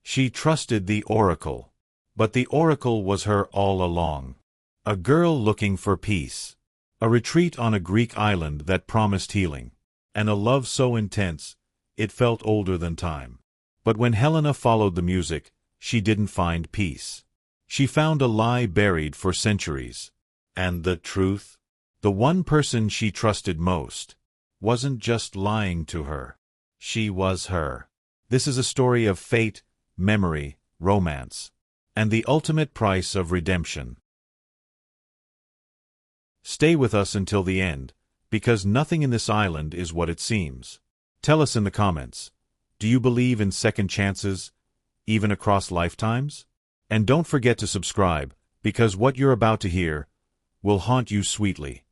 She trusted the oracle. But the oracle was her all along. A girl looking for peace. A retreat on a Greek island that promised healing. And a love so intense, it felt older than time. But when Helena followed the music, she didn't find peace. She found a lie buried for centuries. And the truth? The one person she trusted most wasn't just lying to her. She was her. This is a story of fate, memory, romance, and the ultimate price of redemption. Stay with us until the end, because nothing in this island is what it seems. Tell us in the comments, do you believe in second chances, even across lifetimes? And don't forget to subscribe, because what you're about to hear will haunt you sweetly.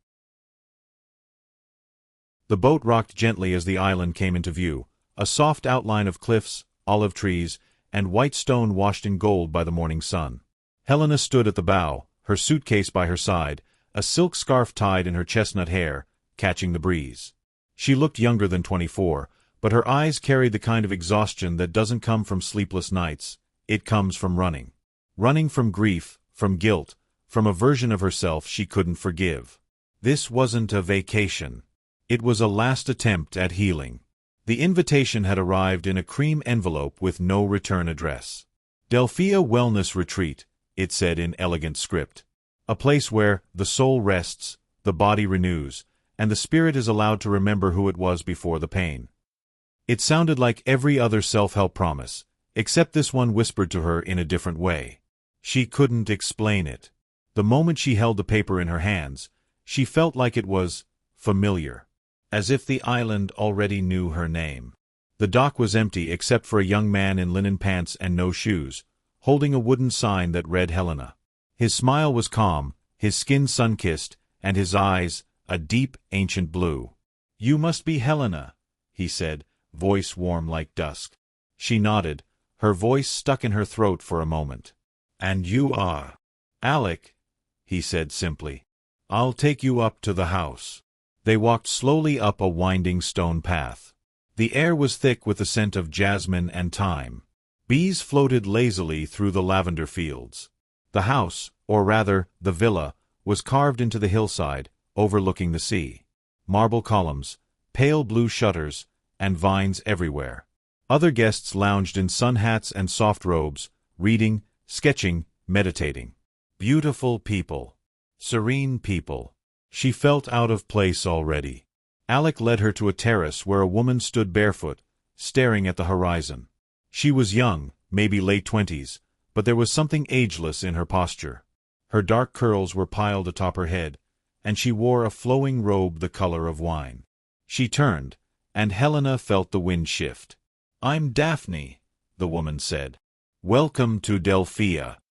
The boat rocked gently as the island came into view, a soft outline of cliffs, olive trees, and white stone washed in gold by the morning sun. Helena stood at the bow, her suitcase by her side, a silk scarf tied in her chestnut hair, catching the breeze. She looked younger than 24, but her eyes carried the kind of exhaustion that doesn't come from sleepless nights. It comes from running. Running from grief, from guilt, from a version of herself she couldn't forgive. This wasn't a vacation. It was a last attempt at healing. The invitation had arrived in a cream envelope with no return address. Delphia Wellness Retreat, it said in elegant script. A place where the soul rests, the body renews, and the spirit is allowed to remember who it was before the pain. It sounded like every other self-help promise, except this one whispered to her in a different way. She couldn't explain it. The moment she held the paper in her hands, she felt like it was familiar. As if the island already knew her name. The dock was empty except for a young man in linen pants and no shoes, holding a wooden sign that read Helena. His smile was calm, his skin sun-kissed, and his eyes, a deep, ancient blue. "You must be Helena," he said, voice warm like dusk. She nodded, her voice stuck in her throat for a moment. "And you are?" "Alec," he said simply. "I'll take you up to the house." They walked slowly up a winding stone path. The air was thick with the scent of jasmine and thyme. Bees floated lazily through the lavender fields. The house, or rather, the villa, was carved into the hillside, overlooking the sea. Marble columns, pale blue shutters, and vines everywhere. Other guests lounged in sun hats and soft robes, reading, sketching, meditating. Beautiful people. Serene people. She felt out of place already. Alec led her to a terrace where a woman stood barefoot, staring at the horizon. She was young, maybe late 20s, but there was something ageless in her posture. Her dark curls were piled atop her head, and she wore a flowing robe the color of wine. She turned, and Helena felt the wind shift. "I'm Daphne," the woman said. "Welcome to Delphia."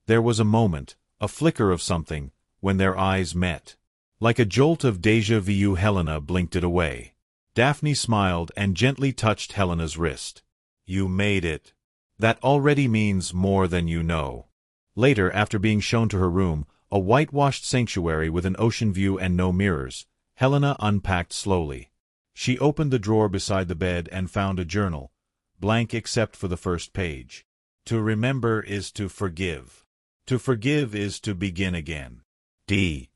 There was a moment, a flicker of something, when their eyes met. Like a jolt of déjà vu, Helena blinked it away. Daphne smiled and gently touched Helena's wrist. "You made it. That already means more than you know." Later, after being shown to her room, a whitewashed sanctuary with an ocean view and no mirrors, Helena unpacked slowly. She opened the drawer beside the bed and found a journal, blank except for the first page. To remember is to forgive. To forgive is to begin again. D.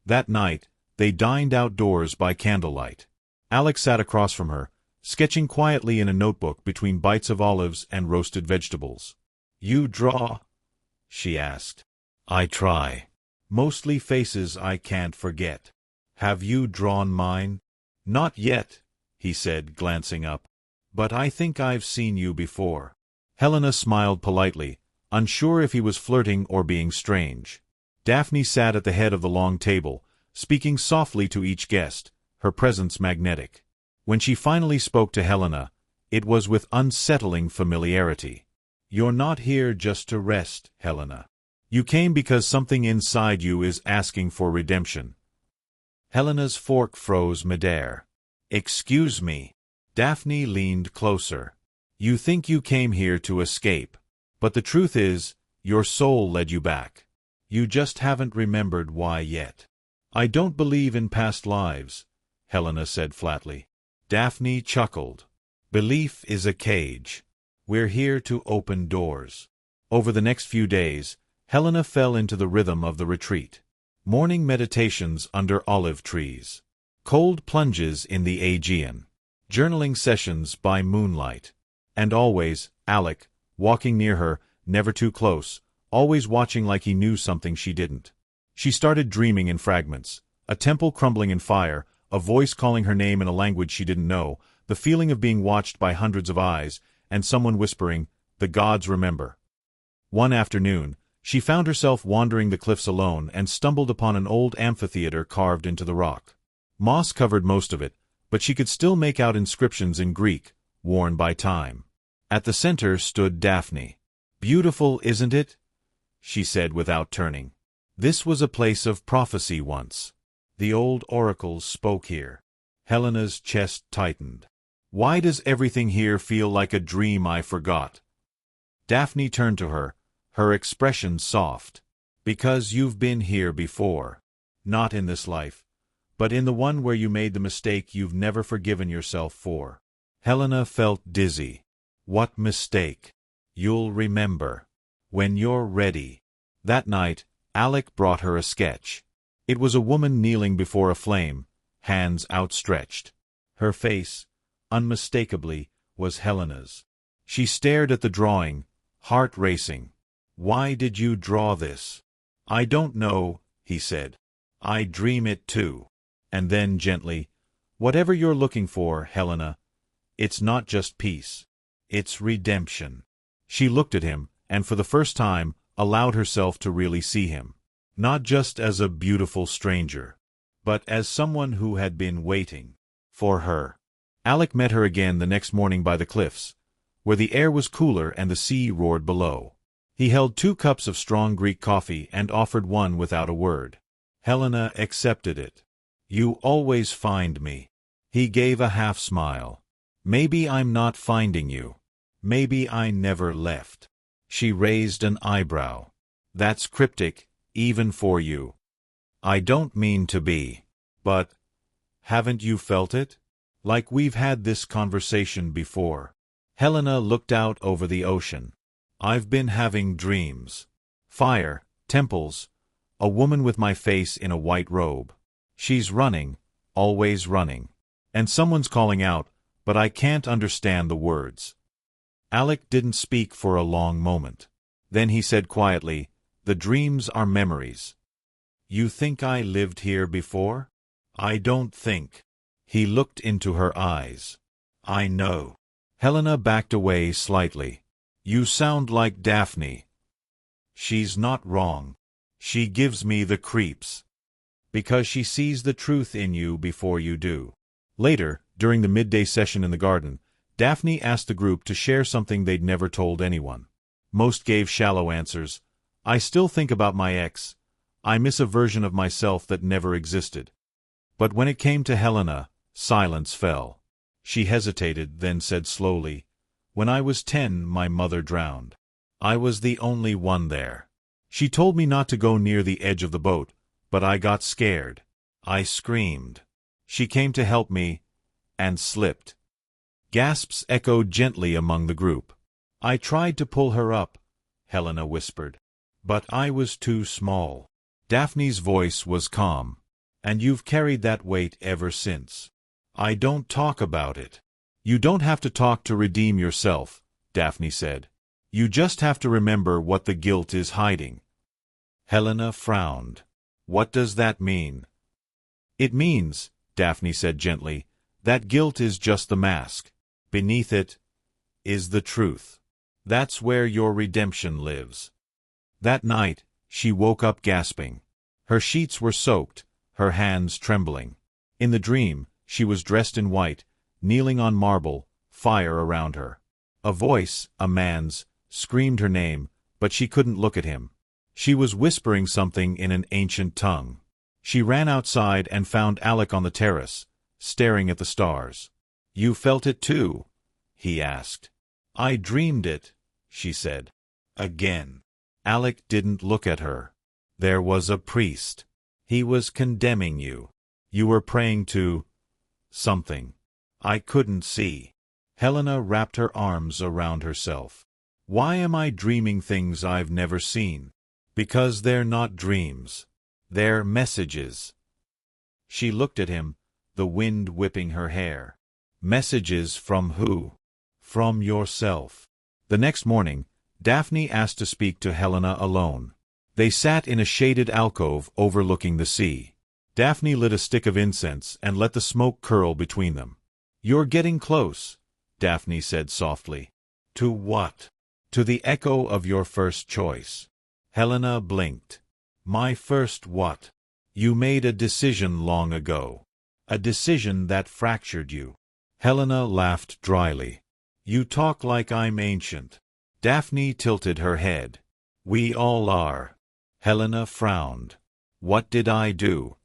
That night, they dined outdoors by candlelight. Alec sat across from her, sketching quietly in a notebook between bites of olives and roasted vegetables. "You draw?" she asked. "I try. Mostly faces I can't forget. Have you drawn mine?" "Not yet," he said, glancing up. "But I think I've seen you before." Helena smiled politely, unsure if he was flirting or being strange. Daphne sat at the head of the long table, speaking softly to each guest, her presence magnetic. When she finally spoke to Helena, it was with unsettling familiarity. "You're not here just to rest, Helena. You came because something inside you is asking for redemption." Helena's fork froze midair. "Excuse me." Daphne leaned closer. "You think you came here to escape. But the truth is, your soul led you back. You just haven't remembered why yet." "I don't believe in past lives," Helena said flatly. Daphne chuckled. "Belief is a cage. We're here to open doors. Over the next few days, Helena fell into the rhythm of the retreat. Morning meditations under olive trees. Cold plunges in the Aegean. Journaling sessions by moonlight. And always, Alec, walking near her, never too close, always watching like he knew something she didn't. She started dreaming in fragments. A temple crumbling in fire, a voice calling her name in a language she didn't know, the feeling of being watched by hundreds of eyes, and someone whispering, "The gods remember." One afternoon, she found herself wandering the cliffs alone and stumbled upon an old amphitheater carved into the rock. Moss covered most of it, but she could still make out inscriptions in Greek, worn by time. At the center stood Daphne. "Beautiful, isn't it?" she said without turning. This was a place of prophecy once. The old oracles spoke here. Helena's chest tightened. "Why does everything here feel like a dream I forgot?" Daphne turned to her, her expression soft. "Because you've been here before. Not in this life, but in the one where you made the mistake you've never forgiven yourself for." Helena felt dizzy. "What mistake?" "You'll remember. When you're ready." That night, Alec brought her a sketch. It was a woman kneeling before a flame, hands outstretched. Her face, unmistakably, was Helena's. She stared at the drawing, heart racing. "Why did you draw this?" "I don't know," he said. "I dream it too." And then gently, "Whatever you're looking for, Helena, it's not just peace. It's redemption." She looked at him, and for the first time, allowed herself to really see him. Not just as a beautiful stranger, but as someone who had been waiting for her. Alec met her again the next morning by the cliffs, where the air was cooler and the sea roared below. He held 2 cups of strong Greek coffee and offered one without a word. Helena accepted it. "You always find me." He gave a half-smile. "Maybe I'm not finding you. Maybe I never left." She raised an eyebrow. "That's cryptic, even for you." "I don't mean to be. But haven't you felt it? Like we've had this conversation before." Helena looked out over the ocean. "I've been having dreams. Fire, temples, a woman with my face in a white robe. She's running, always running. And someone's calling out, but I can't understand the words." Alec didn't speak for a long moment. Then he said quietly, "The dreams are memories." "You think I lived here before?" "I don't think." He looked into her eyes. "I know." Helena backed away slightly. "You sound like Daphne." "She's not wrong. She gives me the creeps. Because she sees the truth in you before you do." Later, during the midday session in the garden, Daphne asked the group to share something they'd never told anyone. Most gave shallow answers. "I still think about my ex. I miss a version of myself that never existed." But when it came to Helena, silence fell. She hesitated, then said slowly, "When I was 10, my mother drowned. I was the only one there. She told me not to go near the edge of the boat, but I got scared. I screamed. She came to help me, and slipped." Gasps echoed gently among the group. "I tried to pull her up," Helena whispered. "But I was too small." Daphne's voice was calm. "And you've carried that weight ever since." "I don't talk about it." "You don't have to talk to redeem yourself," Daphne said. "You just have to remember what the guilt is hiding." Helena frowned. "What does that mean?" "It means," Daphne said gently, "that guilt is just the mask. Beneath it is the truth. That's where your redemption lives." That night, she woke up gasping. Her sheets were soaked, her hands trembling. In the dream, she was dressed in white, kneeling on marble, fire around her. A voice, a man's, screamed her name, but she couldn't look at him. She was whispering something in an ancient tongue. She ran outside and found Alec on the terrace, staring at the stars. "You felt it too?" he asked. "I dreamed it," she said. "Again." Alec didn't look at her. "There was a priest. He was condemning you. You were praying to something. I couldn't see." Helena wrapped her arms around herself. Why am I dreaming things I've never seen? Because they're not dreams. They're messages. She looked at him, the wind whipping her hair. Messages from who? From yourself. The next morning, Daphne asked to speak to Helena alone. They sat in a shaded alcove overlooking the sea. Daphne lit a stick of incense and let the smoke curl between them. You're getting close, Daphne said softly. To what? To the echo of your first choice. Helena blinked. My first what? You made a decision long ago. A decision that fractured you. Helena laughed dryly. You talk like I'm ancient. Daphne tilted her head. We all are. Helena frowned. What did I do?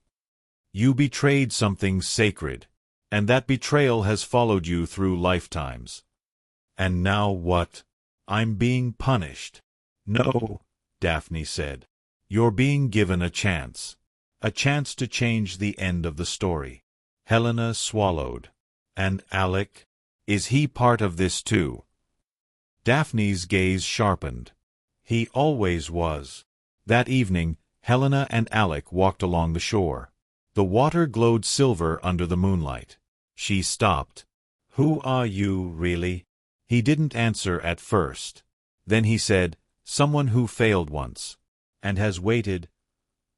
You betrayed something sacred, and that betrayal has followed you through lifetimes. And now what? I'm being punished. No, Daphne said. You're being given a chance. A chance to change the end of the story. Helena swallowed. And Alec? Is he part of this too? Daphne's gaze sharpened. He always was. That evening, Helena and Alec walked along the shore. The water glowed silver under the moonlight. She stopped. Who are you, really? He didn't answer at first. Then he said, someone who failed once, and has waited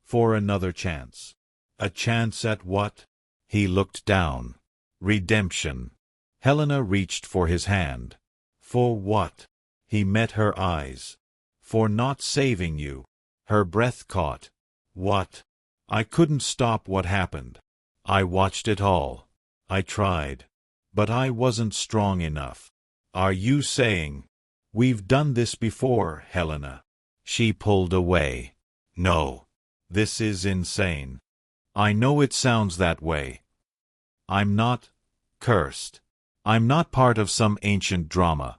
for another chance. A chance at what? He looked down. Redemption. Helena reached for his hand. For what? He met her eyes. For not saving you. Her breath caught. What? I couldn't stop what happened. I watched it all. I tried. But I wasn't strong enough. Are you saying? We've done this before, Helena. She pulled away. No. This is insane. I know it sounds that way. I'm not cursed. I'm not part of some ancient drama.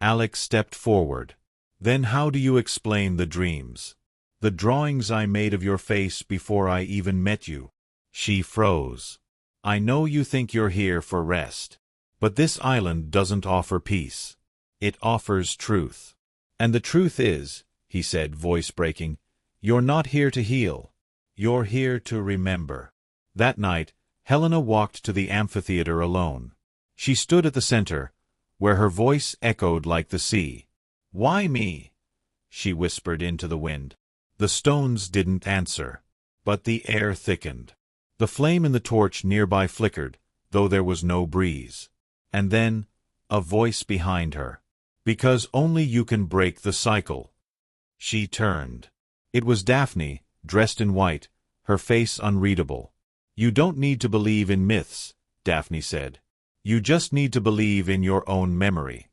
Alex stepped forward. Then how do you explain the dreams? The drawings I made of your face before I even met you? She froze. I know you think you're here for rest. But this island doesn't offer peace. It offers truth. And the truth is, he said, voice breaking, you're not here to heal. You're here to remember. That night, Helena walked to the amphitheater alone. She stood at the center, where her voice echoed like the sea. Why me? She whispered into the wind. The stones didn't answer, but the air thickened. The flame in the torch nearby flickered, though there was no breeze. And then, a voice behind her. Because only you can break the cycle. She turned. It was Daphne, dressed in white, her face unreadable. You don't need to believe in myths, Daphne said. You just need to believe in your own memory.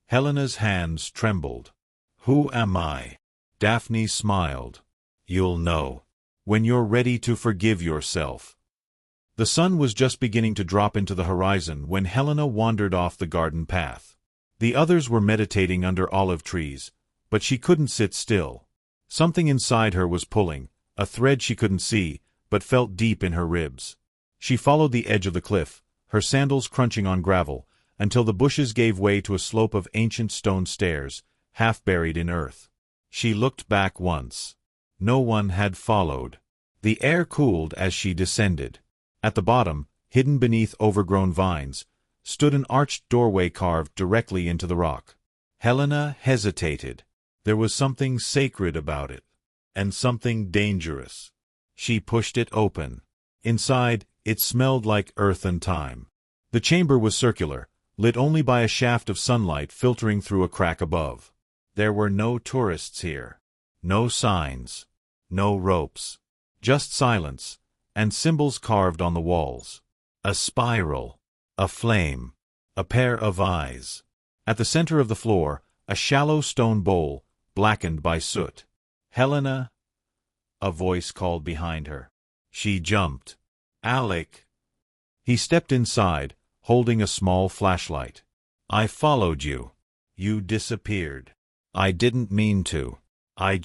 Helena's hands trembled. Who am I? Daphne smiled. You'll know. When you're ready to forgive yourself. The sun was just beginning to drop into the horizon when Helena wandered off the garden path. The others were meditating under olive trees, but she couldn't sit still. Something inside her was pulling, a thread she couldn't see, but felt deep in her ribs. She followed the edge of the cliff, her sandals crunching on gravel, until the bushes gave way to a slope of ancient stone stairs, half buried in earth. She looked back once. No one had followed. The air cooled as she descended. At the bottom, hidden beneath overgrown vines, stood an arched doorway carved directly into the rock. Helena hesitated. There was something sacred about it, and something dangerous. She pushed it open. Inside, it smelled like earth and time. The chamber was circular, lit only by a shaft of sunlight filtering through a crack above. There were no tourists here. No signs. No ropes. Just silence, and symbols carved on the walls. A spiral. A flame. A pair of eyes. At the center of the floor, a shallow stone bowl, blackened by soot. Helena? A voice called behind her. She jumped. Alec! He stepped inside, holding a small flashlight. I followed you. You disappeared. I didn't mean to. I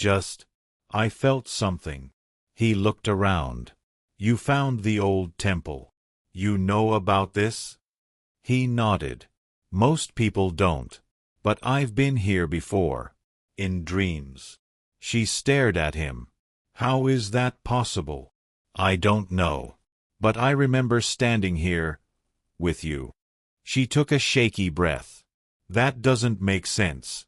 felt something. He looked around. You found the old temple. You know about this? He nodded. Most people don't. But I've been here before. In dreams. She stared at him. How is that possible? I don't know. But I remember standing here, with you. She took a shaky breath. That doesn't make sense.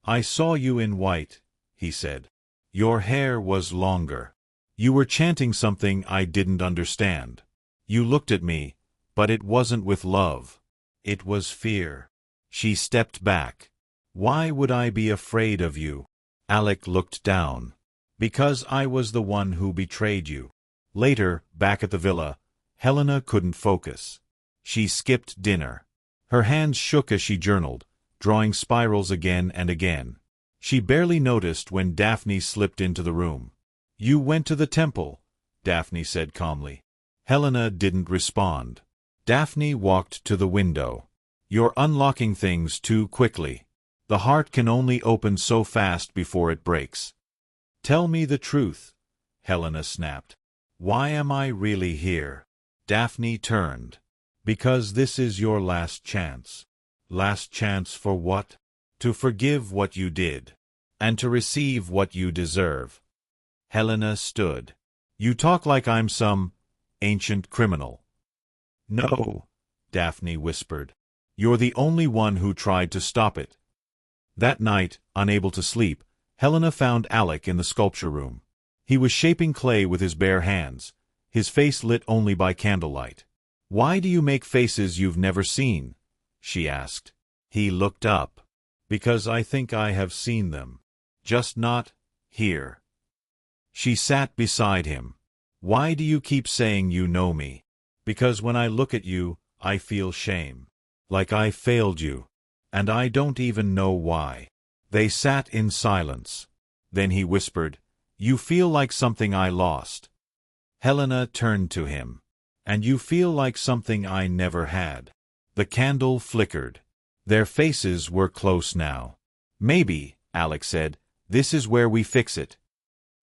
I saw you in white, he said. Your hair was longer. You were chanting something I didn't understand. You looked at me, but it wasn't with love. It was fear. She stepped back. Why would I be afraid of you? Alec looked down. Because I was the one who betrayed you. Later, back at the villa, Helena couldn't focus. She skipped dinner. Her hands shook as she journaled, drawing spirals again and again. She barely noticed when Daphne slipped into the room. You went to the temple, Daphne said calmly. Helena didn't respond. Daphne walked to the window. You're unlocking things too quickly. The heart can only open so fast before it breaks. Tell me the truth, Helena snapped. Why am I really here? Daphne turned. Because this is your last chance. Last chance for what? To forgive what you did. And to receive what you deserve. Helena stood. You talk like I'm some ancient criminal. No, Daphne whispered. You're the only one who tried to stop it. That night, unable to sleep, Helena found Alec in the sculpture room. He was shaping clay with his bare hands, his face lit only by candlelight. Why do you make faces you've never seen? She asked. He looked up. Because I think I have seen them. Just not here. She sat beside him. Why do you keep saying you know me? Because when I look at you, I feel shame. Like I failed you. And I don't even know why. They sat in silence. Then he whispered, You feel like something I lost. Helena turned to him. And you feel like something I never had. The candle flickered. Their faces were close now. Maybe, Alex said, this is where we fix it.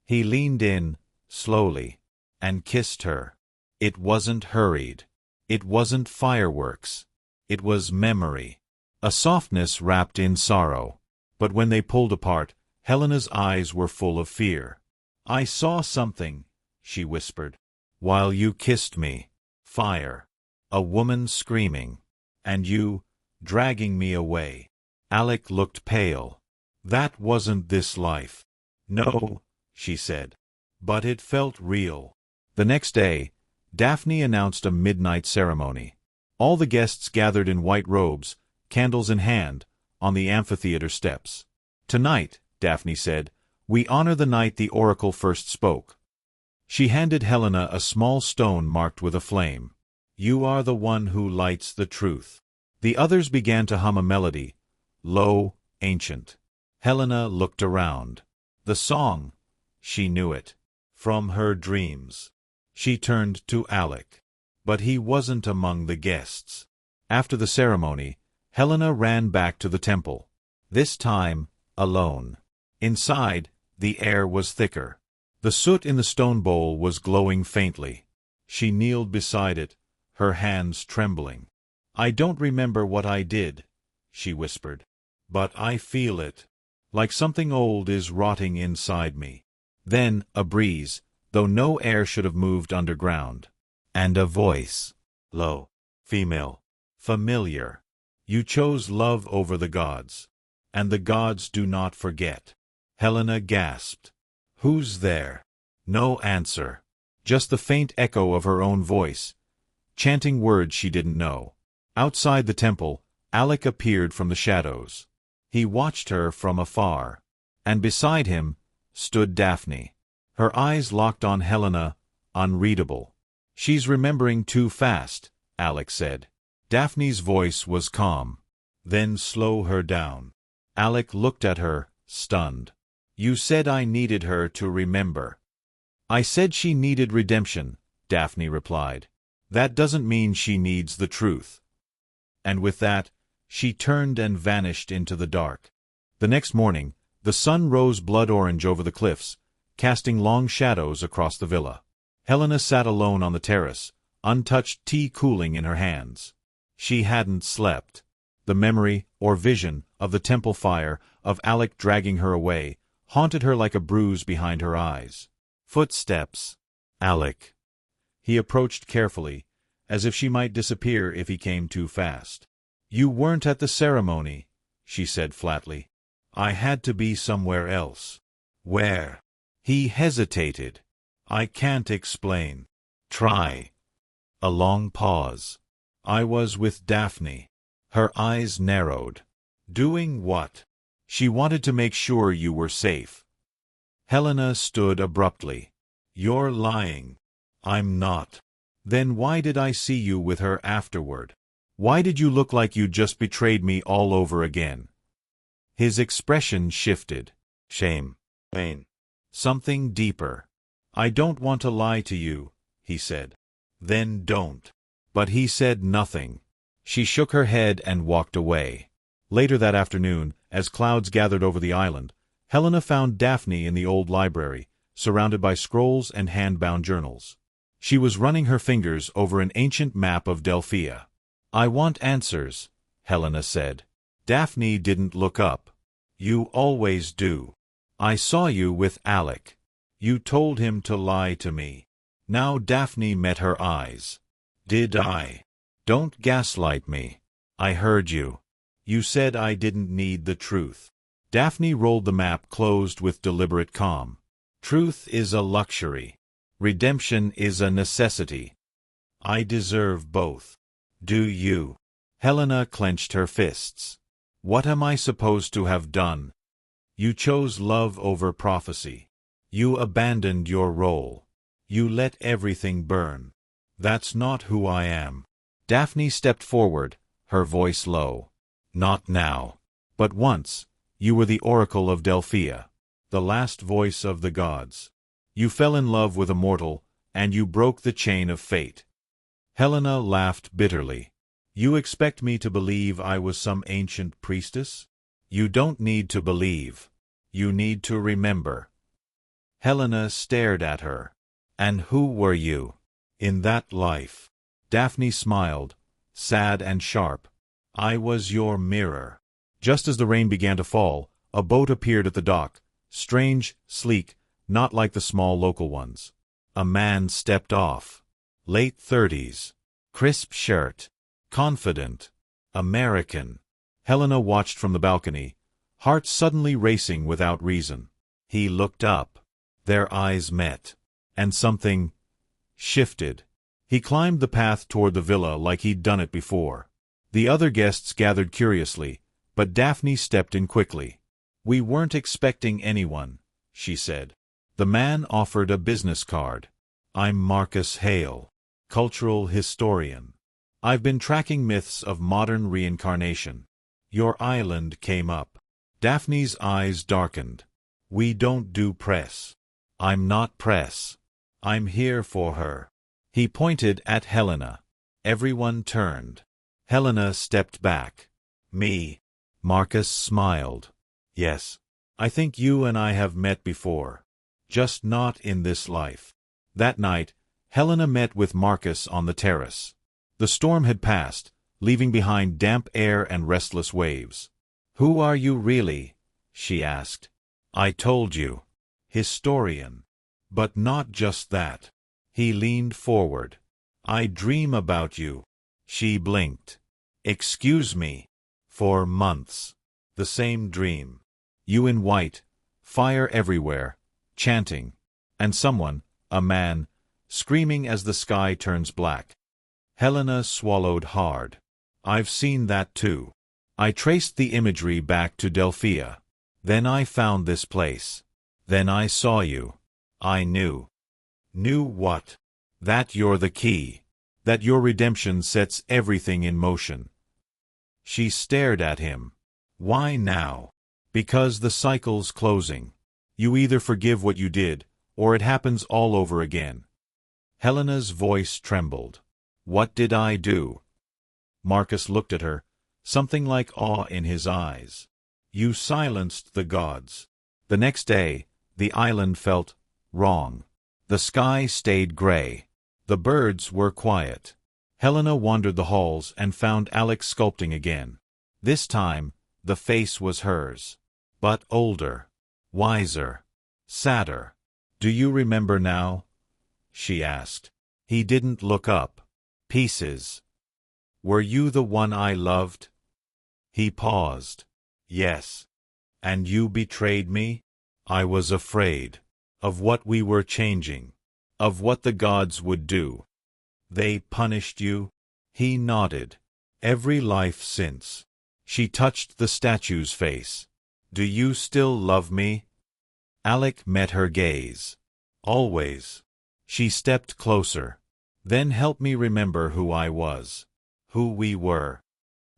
He leaned in, slowly, and kissed her. It wasn't hurried. It wasn't fireworks. It was memory. A softness wrapped in sorrow. But when they pulled apart, Helena's eyes were full of fear. I saw something, she whispered, while you kissed me. Fire. A woman screaming. And you, dragging me away. Alec looked pale. That wasn't this life. No, she said. But it felt real. The next day, Daphne announced a midnight ceremony. All the guests gathered in white robes, candles in hand, on the amphitheater steps. Tonight, Daphne said, we honor the night the oracle first spoke. She handed Helena a small stone marked with a flame. You are the one who lights the truth. The others began to hum a melody, low, ancient. Helena looked around. The song, she knew it, from her dreams. She turned to Alec. But he wasn't among the guests. After the ceremony, Helena ran back to the temple. This time, alone. Inside, the air was thicker. The soot in the stone bowl was glowing faintly. She kneeled beside it, her hands trembling. I don't remember what I did, she whispered. But I feel it. Like something old is rotting inside me. Then, a breeze, though no air should have moved underground. And a voice. Low. Female. Familiar. You chose love over the gods. And the gods do not forget. Helena gasped. Who's there? No answer. Just the faint echo of her own voice, chanting words she didn't know. Outside the temple, Alec appeared from the shadows. He watched her from afar. And beside him stood Daphne. Her eyes locked on Helena, unreadable. She's remembering too fast, Alec said. Daphne's voice was calm. Then slow her down. Alec looked at her, stunned. You said I needed her to remember. I said she needed redemption, Daphne replied. That doesn't mean she needs the truth. And with that, she turned and vanished into the dark. The next morning, the sun rose blood orange over the cliffs, casting long shadows across the villa. Helena sat alone on the terrace, untouched tea cooling in her hands. She hadn't slept. The memory, or vision, of the temple fire, of Alec dragging her away, haunted her like a bruise behind her eyes. Footsteps. Alec. He approached carefully, as if she might disappear if he came too fast. "You weren't at the ceremony," she said flatly. "I had to be somewhere else." "Where?" He hesitated. "I can't explain." "Try." A long pause. "I was with Daphne." Her eyes narrowed. "Doing what?" "She wanted to make sure you were safe." Helena stood abruptly. "You're lying." "I'm not." "Then why did I see you with her afterward? Why did you look like you'd just betrayed me all over again?" His expression shifted. Shame. Pain. Something deeper. "I don't want to lie to you," he said. "Then don't." But he said nothing. She shook her head and walked away. Later that afternoon, as clouds gathered over the island, Helena found Daphne in the old library, surrounded by scrolls and hand-bound journals. She was running her fingers over an ancient map of Delphia. "I want answers," Helena said. Daphne didn't look up. "You always do. I saw you with Alec. You told him to lie to me." Now Daphne met her eyes. "Did I?" "Don't gaslight me. I heard you. You said I didn't need the truth." Daphne rolled the map closed with deliberate calm. "Truth is a luxury. Redemption is a necessity. I deserve both. Do you?" Helena clenched her fists. "What am I supposed to have done?" "You chose love over prophecy. You abandoned your role. You let everything burn. That's not who I am." Daphne stepped forward, her voice low. "Not now. But once, you were the oracle of Delphia, the last voice of the gods. You fell in love with a mortal, and you broke the chain of fate." Helena laughed bitterly. "You expect me to believe I was some ancient priestess? You don't need to believe. You need to remember." Helena stared at her. "And who were you in that life?" Daphne smiled, sad and sharp. "I was your mirror." Just as the rain began to fall, a boat appeared at the dock, strange, sleek, not like the small local ones. A man stepped off. Late 30s. Crisp shirt. Confident. American. Helena watched from the balcony, heart suddenly racing without reason. He looked up. Their eyes met. And something shifted. He climbed the path toward the villa like he'd done it before. The other guests gathered curiously, but Daphne stepped in quickly. "We weren't expecting anyone," she said. The man offered a business card. "I'm Marcus Hale, cultural historian. I've been tracking myths of modern reincarnation. Your island came up." Daphne's eyes darkened. "We don't do press." "I'm not press. I'm here for her." He pointed at Helena. Everyone turned. Helena stepped back. "Me?" Marcus smiled. "Yes. I think you and I have met before. Just not in this life." That night, Helena met with Marcus on the terrace. The storm had passed, leaving behind damp air and restless waves. "Who are you really?" she asked. "I told you. Historian. But not just that." He leaned forward. "I dream about you." She blinked. "Excuse me." "For months. The same dream. You in white, fire everywhere, chanting. And someone, a man, screaming as the sky turns black." Helena swallowed hard. "I've seen that too. I traced the imagery back to Delphia. Then I found this place. Then I saw you. I knew." "Knew what?" "That you're the key. That your redemption sets everything in motion." She stared at him. "Why now?" "Because the cycle's closing. You either forgive what you did, or it happens all over again." Helena's voice trembled. "What did I do?" Marcus looked at her, something like awe in his eyes. "You silenced the gods." The next day, the island felt wrong. The sky stayed gray. The birds were quiet. Helena wandered the halls and found Alec sculpting again. This time, the face was hers. But older, wiser, sadder. "Do you remember now?" she asked. He didn't look up. "Pieces. Were you the one I loved?" He paused. "Yes. And you betrayed me?" "I was afraid. Of what we were changing. Of what the gods would do." "They punished you?" He nodded. "Every life since." She touched the statue's face. "Do you still love me?" Alec met her gaze. "Always." She stepped closer. "Then help me remember who I was. Who we were."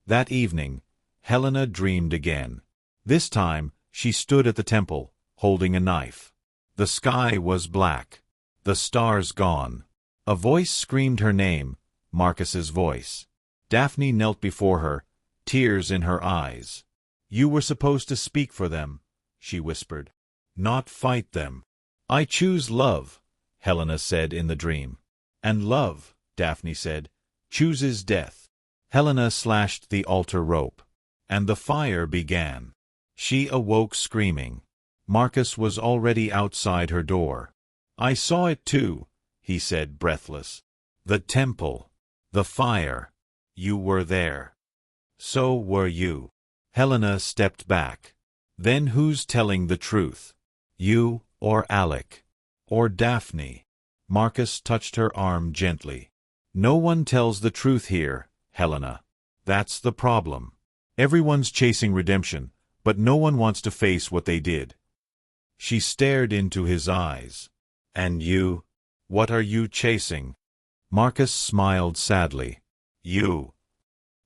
That evening, Helena dreamed again. This time, she stood at the temple, holding a knife. The sky was black. The stars gone. A voice screamed her name, Marcus's voice. Daphne knelt before her, tears in her eyes. "You were supposed to speak for them," she whispered. "Not fight them." "I choose love," Helena said in the dream. "And love," Daphne said, "chooses death." Helena slashed the altar rope, and the fire began. She awoke screaming. Marcus was already outside her door. "I saw it too," he said, breathless. "The temple. The fire. You were there. So were you." Helena stepped back. "Then who's telling the truth? You or Alec? Or Daphne?" Marcus touched her arm gently. "No one tells the truth here, Helena. That's the problem. Everyone's chasing redemption, but no one wants to face what they did." She stared into his eyes. "And you? What are you chasing?" Marcus smiled sadly. "You."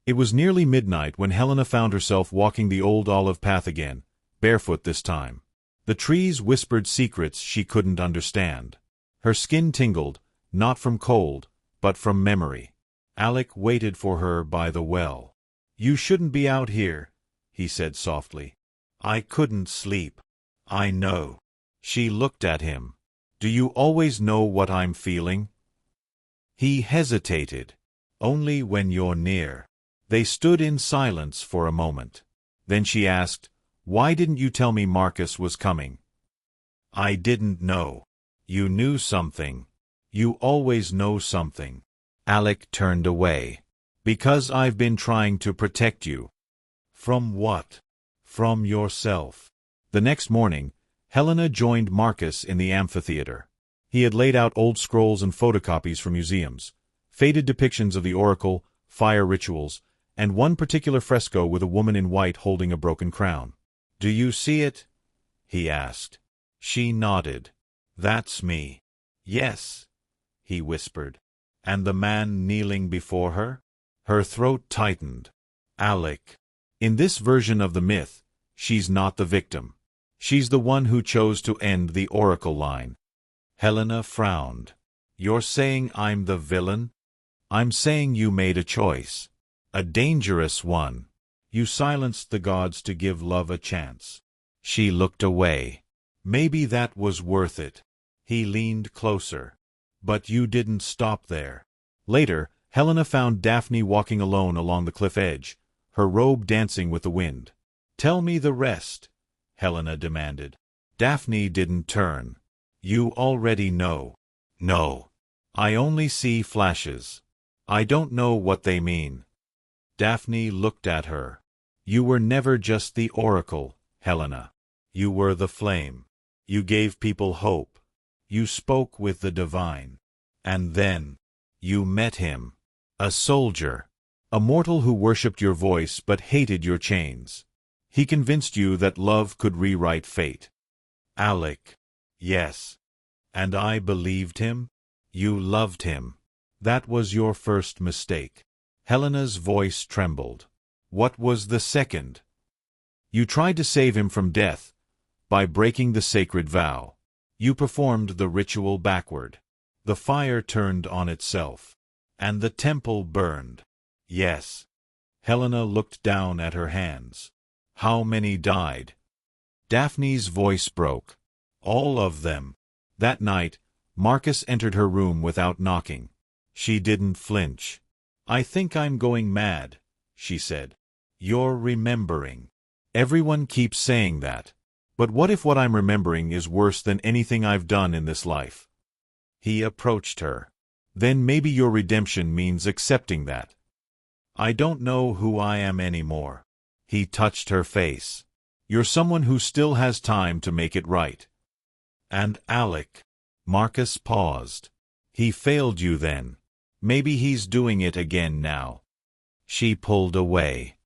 It was nearly midnight when Helena found herself walking the old olive path again, barefoot this time. The trees whispered secrets she couldn't understand. Her skin tingled, not from cold, but from memory. Alec waited for her by the well. "You shouldn't be out here," he said softly. "I couldn't sleep." "I know." She looked at him. "Do you always know what I'm feeling?" He hesitated. "Only when you're near." They stood in silence for a moment. Then she asked, "Why didn't you tell me Marcus was coming?" "I didn't know." "You knew something. You always know something." Alec turned away. "Because I've been trying to protect you." "From what?" "From yourself." The next morning, Helena joined Marcus in the amphitheater. He had laid out old scrolls and photocopies from museums, faded depictions of the oracle, fire rituals, and one particular fresco with a woman in white holding a broken crown. "Do you see it?" he asked. She nodded. "That's me." "Yes," he whispered. "And the man kneeling before her?" Her throat tightened. "Alec." In this version of the myth, she's not the victim. She's the one who chose to end the oracle line. Helena frowned. "You're saying I'm the villain?" "I'm saying you made a choice. A dangerous one. You silenced the gods to give love a chance." She looked away. "Maybe that was worth it." He leaned closer. "But you didn't stop there." Later, Helena found Daphne walking alone along the cliff edge, her robe dancing with the wind. "Tell me the rest," Helena demanded. Daphne didn't turn. "You already know." "No. I only see flashes. I don't know what they mean." Daphne looked at her. "You were never just the oracle, Helena. You were the flame. You gave people hope. You spoke with the divine. And then, you met him. A soldier. A mortal who worshipped your voice but hated your chains. He convinced you that love could rewrite fate." "Alec." "Yes. And I believed him?" "You loved him. That was your first mistake." Helena's voice trembled. "What was the second?" "You tried to save him from death by breaking the sacred vow. You performed the ritual backward. The fire turned on itself. And the temple burned." "Yes." Helena looked down at her hands. "How many died?" Daphne's voice broke. "All of them." That night, Marcus entered her room without knocking. She didn't flinch. I think I'm going mad, she said. You're remembering. Everyone keeps saying that. But what if what I'm remembering is worse than anything I've done in this life? He approached her. Then maybe your redemption means accepting that. I don't know who I am anymore. He touched her face. You're someone who still has time to make it right. And Alec. Marcus paused. He failed you then. Maybe he's doing it again now. She pulled away.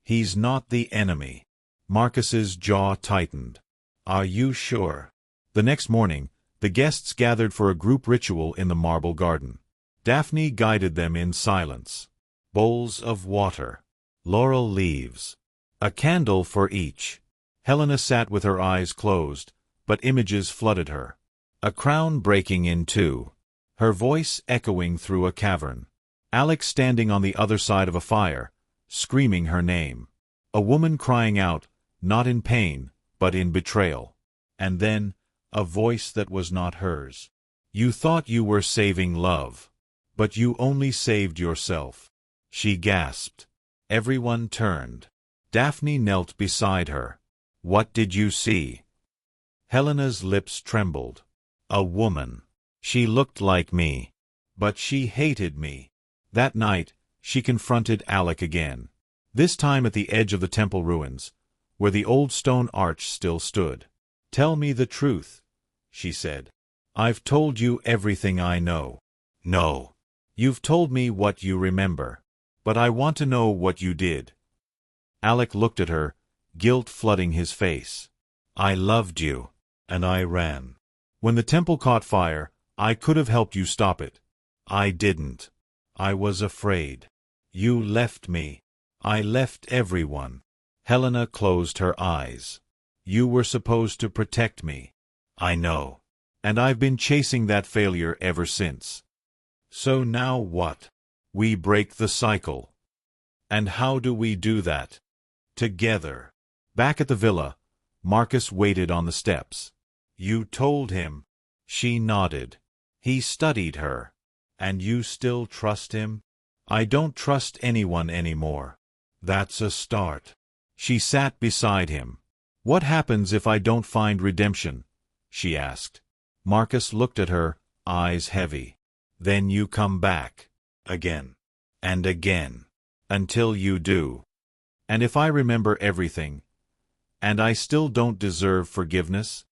He's not the enemy. Marcus's jaw tightened. Are you sure? The next morning, the guests gathered for a group ritual in the marble garden. Daphne guided them in silence. Bowls of water. Laurel leaves. A candle for each. Helena sat with her eyes closed, but images flooded her. A crown breaking in two. Her voice echoing through a cavern. Alec standing on the other side of a fire, screaming her name. A woman crying out, not in pain, but in betrayal. And then, a voice that was not hers. You thought you were saving love. But you only saved yourself. She gasped. Everyone turned. Daphne knelt beside her. What did you see? Helena's lips trembled. A woman. She looked like me. But she hated me. That night, she confronted Alec again. This time at the edge of the temple ruins, where the old stone arch still stood. Tell me the truth, she said. I've told you everything I know. No. You've told me what you remember. But I want to know what you did. Alec looked at her, guilt flooding his face. I loved you, and I ran. When the temple caught fire, I could have helped you stop it. I didn't. I was afraid. You left me. I left everyone. Helena closed her eyes. You were supposed to protect me. I know. And I've been chasing that failure ever since. So now what? We break the cycle. And how do we do that? Together. Back at the villa, Marcus waited on the steps. You told him. She nodded. He studied her. And you still trust him? I don't trust anyone anymore. That's a start. She sat beside him. What happens if I don't find redemption? She asked. Marcus looked at her, eyes heavy. Then you come back. Again. And again. Until you do. And if I remember everything, and I still don't deserve forgiveness?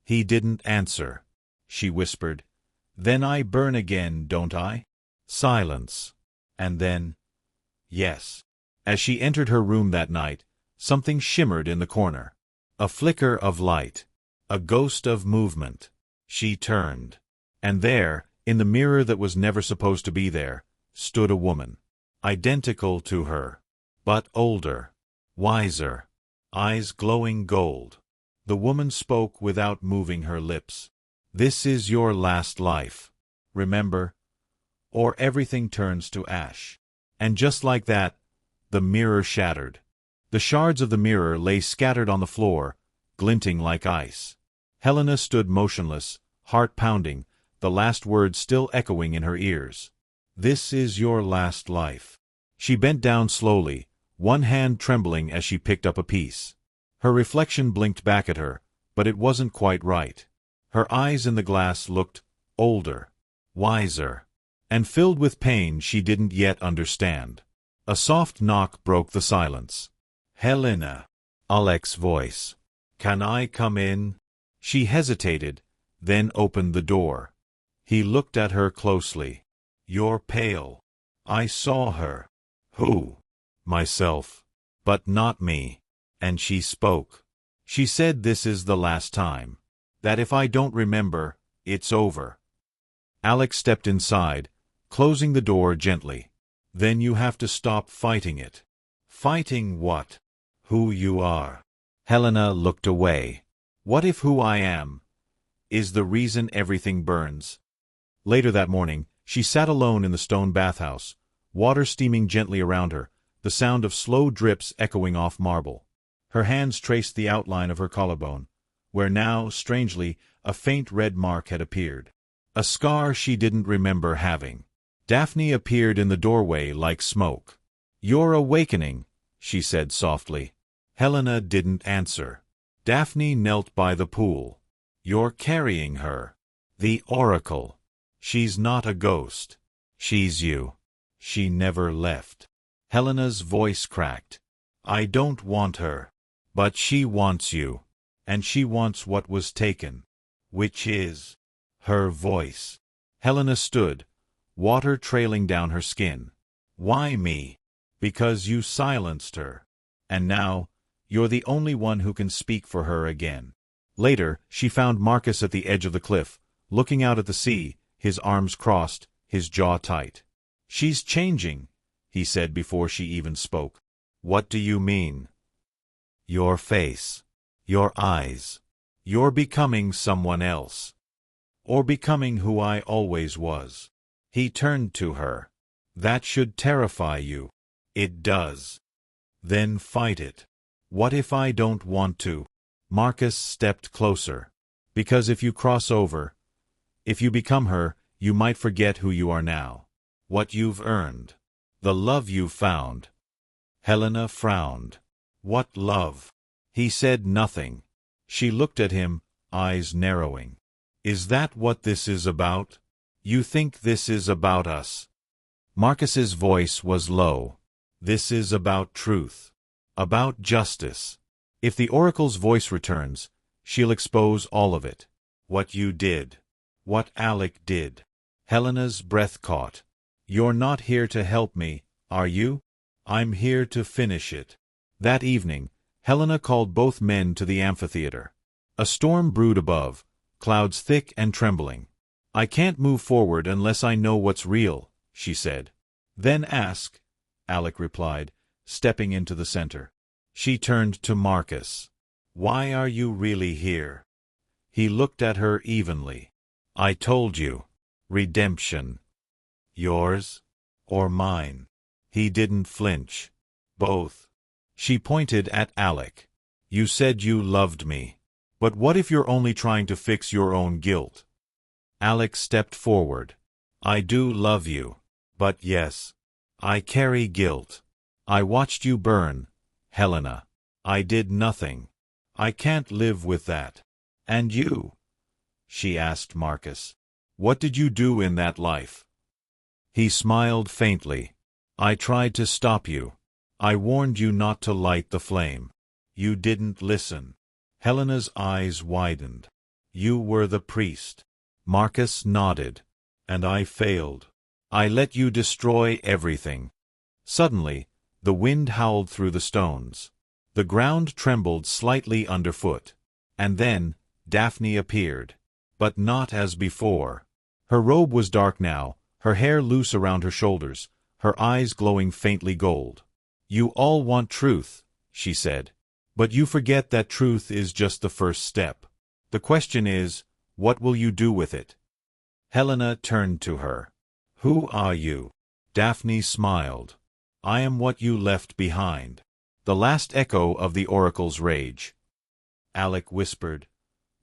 He didn't answer. She whispered. Then I burn again, don't I? Silence. And then, yes. As she entered her room that night, something shimmered in the corner. A flicker of light. A ghost of movement. She turned. And there, in the mirror that was never supposed to be there, stood a woman. Identical to her. But older. Wiser. Eyes glowing gold. The woman spoke without moving her lips. This is your last life. Remember? Or everything turns to ash. And just like that, the mirror shattered. The shards of the mirror lay scattered on the floor, glinting like ice. Helena stood motionless, heart pounding, the last words still echoing in her ears. This is your last life. She bent down slowly, one hand trembling as she picked up a piece. Her reflection blinked back at her, but it wasn't quite right. Her eyes in the glass looked older, wiser, and filled with pain she didn't yet understand. A soft knock broke the silence. Helena. Alec's voice. Can I come in? She hesitated, then opened the door. He looked at her closely. You're pale. I saw her. Who? Myself. But not me. And she spoke. She said this is the last time. That if I don't remember, it's over. Alec stepped inside, closing the door gently. Then you have to stop fighting it. Fighting what? Who you are. Helena looked away. What if who I am is the reason everything burns? Later that morning, she sat alone in the stone bathhouse, water steaming gently around her, the sound of slow drips echoing off marble. Her hands traced the outline of her collarbone, where now, strangely, a faint red mark had appeared. A scar she didn't remember having. Daphne appeared in the doorway like smoke. "You're awakening," she said softly. Helena didn't answer. Daphne knelt by the pool. "You're carrying her. The Oracle. She's not a ghost. She's you. She never left." Helena's voice cracked. "I don't want her. But she wants you. And she wants what was taken. Which is her voice." Helena stood, water trailing down her skin. "Why me?" "Because you silenced her. And now, you're the only one who can speak for her again." Later, she found Marcus at the edge of the cliff, looking out at the sea, his arms crossed, his jaw tight. "She's changing," he said before she even spoke. "What do you mean?" "Your face. Your eyes. You're becoming someone else. Or becoming who I always was." He turned to her. "That should terrify you." "It does." "Then fight it." "What if I don't want to?" Marcus stepped closer. "Because if you cross over, if you become her, you might forget who you are now. What you've earned. The love you've found." Helena frowned. "What love?" He said nothing. She looked at him, eyes narrowing. "Is that what this is about? You think this is about us?" Marcus's voice was low. "This is about truth. About justice. If the Oracle's voice returns, she'll expose all of it. What you did. What Alec did." Helena's breath caught. "You're not here to help me, are you?" "I'm here to finish it." That evening, Helena called both men to the amphitheater. A storm brewed above, clouds thick and trembling. "I can't move forward unless I know what's real," she said. "Then ask," Alec replied, stepping into the center. She turned to Marcus. "Why are you really here?" He looked at her evenly. "I told you. Redemption. Yours? Or mine?" He didn't flinch. "Both." She pointed at Alec. "You said you loved me. But what if you're only trying to fix your own guilt?" Alec stepped forward. "I do love you. But yes, I carry guilt. I watched you burn, Helena. I did nothing. I can't live with that." "And you?" she asked Marcus. "What did you do in that life?" He smiled faintly. "I tried to stop you. I warned you not to light the flame. You didn't listen." Helena's eyes widened. "You were the priest." Marcus nodded. "And I failed. I let you destroy everything." Suddenly, the wind howled through the stones. The ground trembled slightly underfoot. And then, Daphne appeared. But not as before. Her robe was dark now, her hair loose around her shoulders, her eyes glowing faintly gold. "You all want truth," she said. "But you forget that truth is just the first step. The question is, what will you do with it?" Helena turned to her. "Who are you?" Daphne smiled. "I am what you left behind. The last echo of the Oracle's rage." Alec whispered.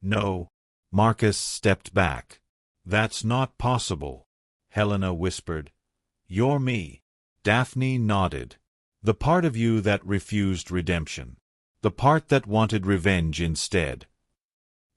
"No." Marcus stepped back. "That's not possible." Helena whispered. "You're me." Daphne nodded. "The part of you that refused redemption. The part that wanted revenge instead."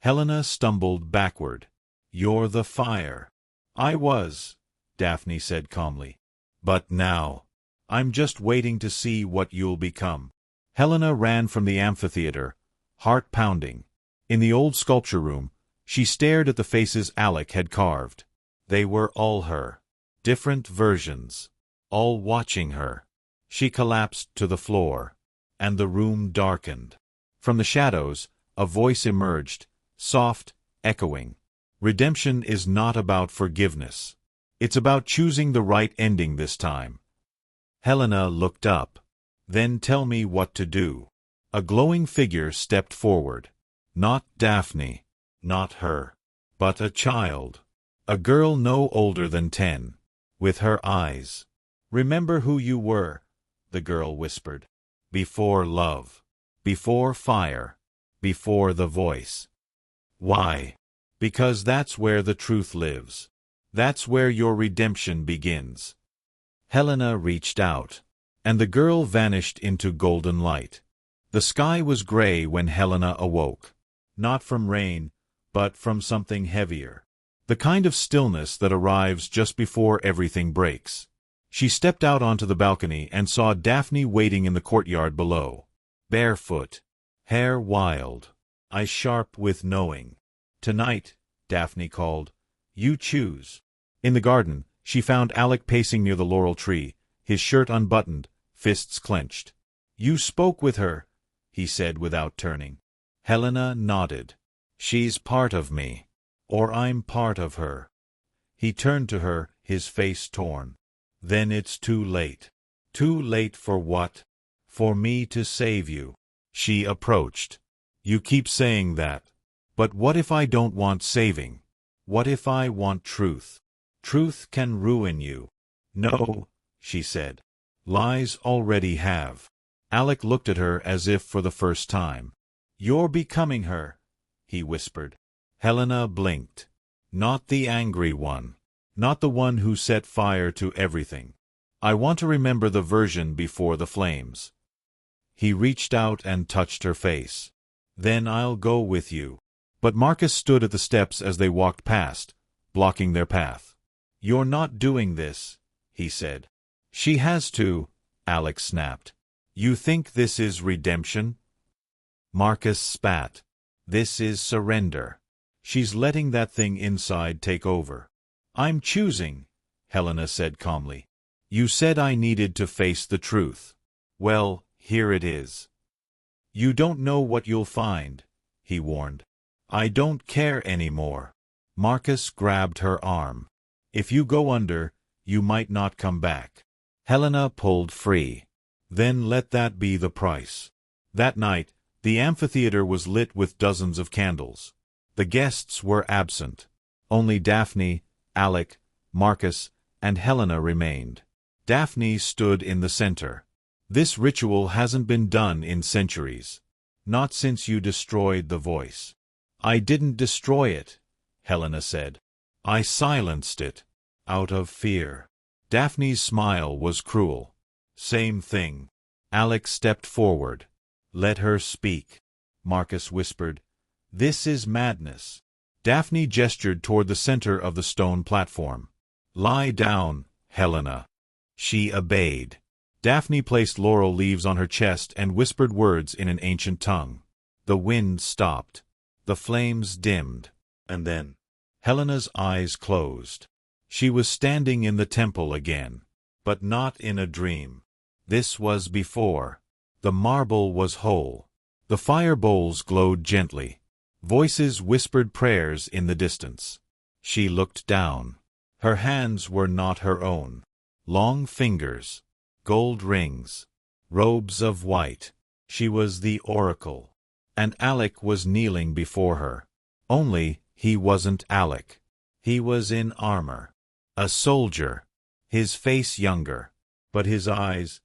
Helena stumbled backward. "You're the fire." "I was," Daphne said calmly. "But now, I'm just waiting to see what you'll become." Helena ran from the amphitheater, heart pounding. In the old sculpture room, she stared at the faces Alec had carved. They were all her. Different versions. All watching her. She collapsed to the floor. And the room darkened. From the shadows, a voice emerged, soft, echoing. "Redemption is not about forgiveness. It's about choosing the right ending this time." Helena looked up. "Then tell me what to do." A glowing figure stepped forward. Not Daphne. Not her. But a child. A girl no older than 10. With her eyes. "Remember who you were," the girl whispered. "Before love. Before fire. Before the voice." "Why?" "Because that's where the truth lives." That's where your redemption begins. Helena reached out, and the girl vanished into golden light. The sky was gray when Helena awoke. Not from rain, but from something heavier. The kind of stillness that arrives just before everything breaks. She stepped out onto the balcony and saw Daphne waiting in the courtyard below. Barefoot, hair wild, eyes sharp with knowing. Tonight, Daphne called, you choose. In the garden, she found Alec pacing near the laurel tree, his shirt unbuttoned, fists clenched. You spoke with her, he said without turning. Helena nodded. She's part of me. Or I'm part of her. He turned to her, his face torn. Then it's too late. Too late for what? For me to save you. She approached. You keep saying that. But what if I don't want saving? What if I want truth? Truth can ruin you. No, she said. Lies already have. Alec looked at her as if for the first time. You're becoming her, he whispered. Helena blinked. Not the angry one. Not the one who set fire to everything. I want to remember the version before the flames. He reached out and touched her face. Then I'll go with you. But Marcus stood at the steps as they walked past, blocking their path. You're not doing this, he said. She has to, Alec snapped. You think this is redemption? Marcus spat. This is surrender. She's letting that thing inside take over. I'm choosing, Helena said calmly. You said I needed to face the truth. Well, here it is. You don't know what you'll find, he warned. I don't care anymore. Marcus grabbed her arm. If you go under, you might not come back. Helena pulled free. Then let that be the price. That night, the amphitheater was lit with dozens of candles. The guests were absent. Only Daphne, Alec, Marcus, and Helena remained. Daphne stood in the center. This ritual hasn't been done in centuries. Not since you destroyed the voice. I didn't destroy it, Helena said. I silenced it. Out of fear. Daphne's smile was cruel. Same thing. Alec stepped forward. Let her speak. Marcus whispered. This is madness. Daphne gestured toward the center of the stone platform. Lie down, Helena. She obeyed. Daphne placed laurel leaves on her chest and whispered words in an ancient tongue. The wind stopped. The flames dimmed. And then Helena's eyes closed. She was standing in the temple again. But not in a dream. This was before. The marble was whole. The fire bowls glowed gently. Voices whispered prayers in the distance. She looked down. Her hands were not her own. Long fingers. Gold rings. Robes of white. She was the oracle. And Alec was kneeling before her. Only, he wasn't Alec. He was in armor. A soldier. His face younger. But his eyes,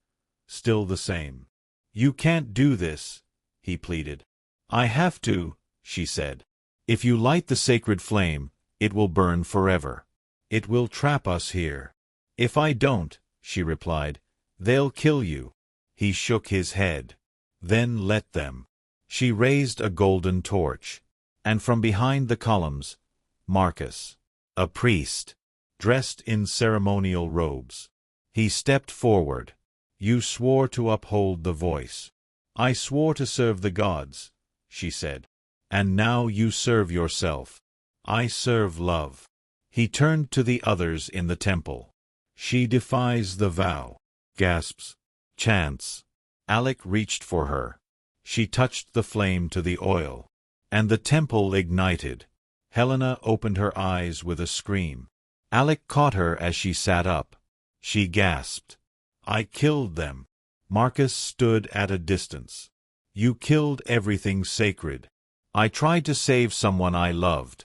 still the same. You can't do this, he pleaded. I have to, she said. If you light the sacred flame, it will burn forever. It will trap us here. If I don't, she replied, they'll kill you. He shook his head. Then let them. She raised a golden torch. And from behind the columns, Marcus, a priest, dressed in ceremonial robes. He stepped forward. You swore to uphold the voice. I swore to serve the gods, she said. And now you serve yourself. I serve love. He turned to the others in the temple. She defies the vow. Gasps. Chants. Alec reached for her. She touched the flame to the oil. And the temple ignited. Helena opened her eyes with a scream. Alec caught her as she sat up. She gasped. I killed them. Marcus stood at a distance. You killed everything sacred. I tried to save someone I loved.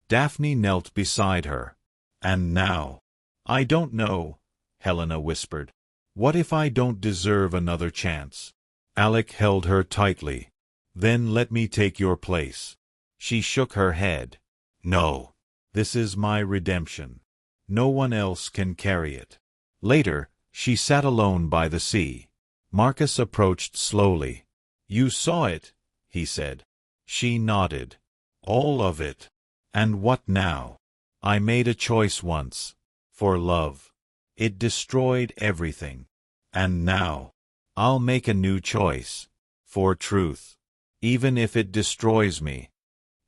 Daphne knelt beside her. And now? I don't know, Helena whispered. What if I don't deserve another chance? Alec held her tightly. Then let me take your place. She shook her head. No. This is my redemption. No one else can carry it. Later, she sat alone by the sea. Marcus approached slowly. You saw it, he said. She nodded. All of it. And what now? I made a choice once. For love. It destroyed everything. And now, I'll make a new choice. For truth. Even if it destroys me.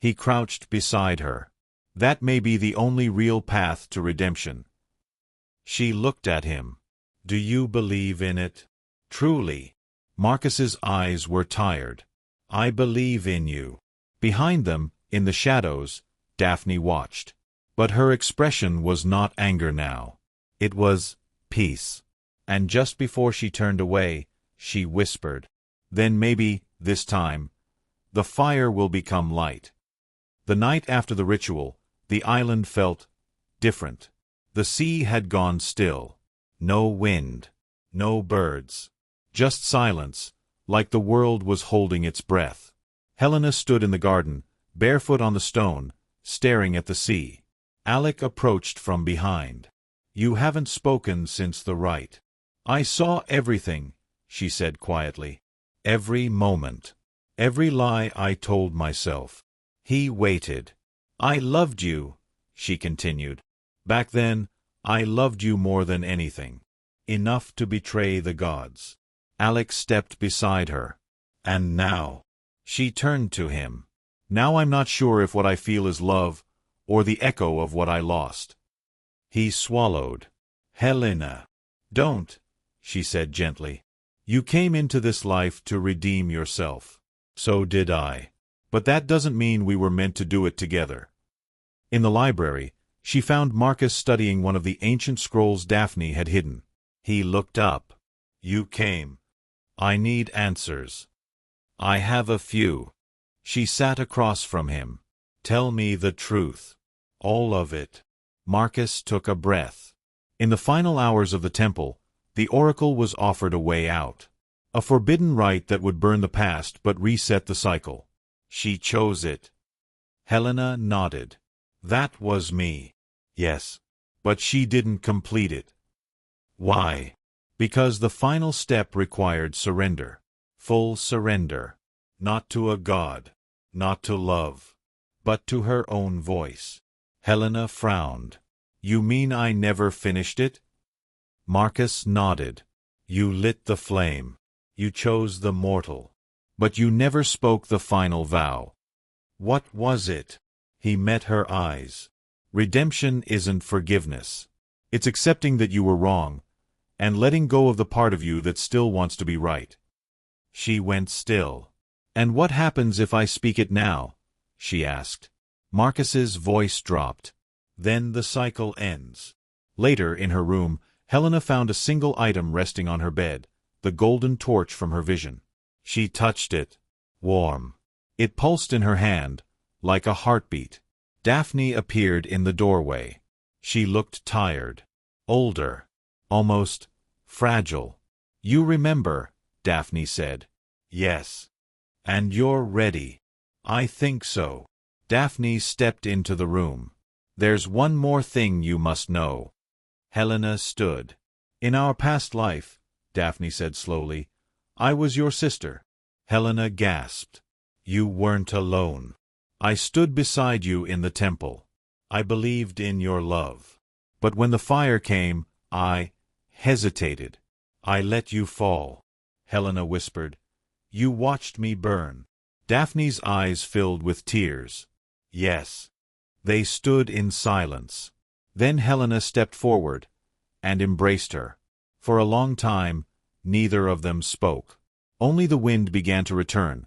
He crouched beside her. That may be the only real path to redemption. She looked at him. Do you believe in it? Truly. Marcus's eyes were tired. I believe in you. Behind them, in the shadows, Daphne watched. But her expression was not anger now. It was peace. And just before she turned away, she whispered, Then maybe, this time, the fire will become light. The night after the ritual, the island felt different. The sea had gone still. No wind. No birds. Just silence, like the world was holding its breath. Helena stood in the garden, barefoot on the stone, staring at the sea. Alec approached from behind. You haven't spoken since the rite. I saw everything, she said quietly. Every moment. Every lie I told myself. He waited. I loved you, she continued. Back then, I loved you more than anything. Enough to betray the gods. Alec stepped beside her. And now. She turned to him. Now I'm not sure if what I feel is love, or the echo of what I lost. He swallowed. Helena. Don't, she said gently. You came into this life to redeem yourself. So did I. But that doesn't mean we were meant to do it together. In the library, she found Marcus studying one of the ancient scrolls Daphne had hidden. He looked up. You came. I need answers. I have a few. She sat across from him. Tell me the truth. All of it. Marcus took a breath. In the final hours of the temple, the oracle was offered a way out. A forbidden rite that would burn the past but reset the cycle. She chose it. Helena nodded. That was me. Yes. But she didn't complete it. Why? Because the final step required surrender. Full surrender. Not to a god. Not to love. But to her own voice. Helena frowned. You mean I never finished it? Marcus nodded. You lit the flame. You chose the mortal. But you never spoke the final vow. What was it? He met her eyes. Redemption isn't forgiveness. It's accepting that you were wrong, and letting go of the part of you that still wants to be right. She went still. And what happens if I speak it now? She asked. Marcus's voice dropped. Then the cycle ends. Later, in her room, Helena found a single item resting on her bed, the golden torch from her vision. She touched it. Warm. It pulsed in her hand, like a heartbeat. Daphne appeared in the doorway. She looked tired. Older. Almost fragile. You remember, Daphne said. Yes. And you're ready. I think so. Daphne stepped into the room. There's one more thing you must know. Helena stood. In our past life, Daphne said slowly, I was your sister. Helena gasped. You weren't alone. I stood beside you in the temple. I believed in your love. But when the fire came, I hesitated. I let you fall. Helena whispered. You watched me burn. Daphne's eyes filled with tears. Yes. They stood in silence. Then Helena stepped forward and embraced her. For a long time, neither of them spoke. Only the wind began to return,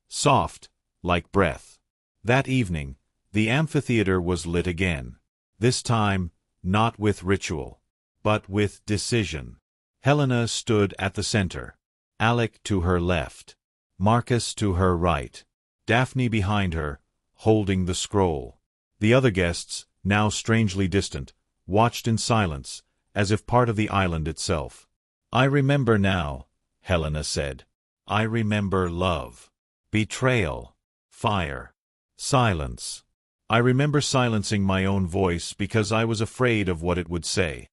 soft, like breath. That evening, the amphitheater was lit again. This time, not with ritual, but with decision. Helena stood at the center. Alec to her left. Marcus to her right. Daphne behind her, holding the scroll. The other guests, now strangely distant, watched in silence, as if part of the island itself. I remember now, Helena said. I remember love. Betrayal. Fire. Silence. I remember silencing my own voice because I was afraid of what it would say.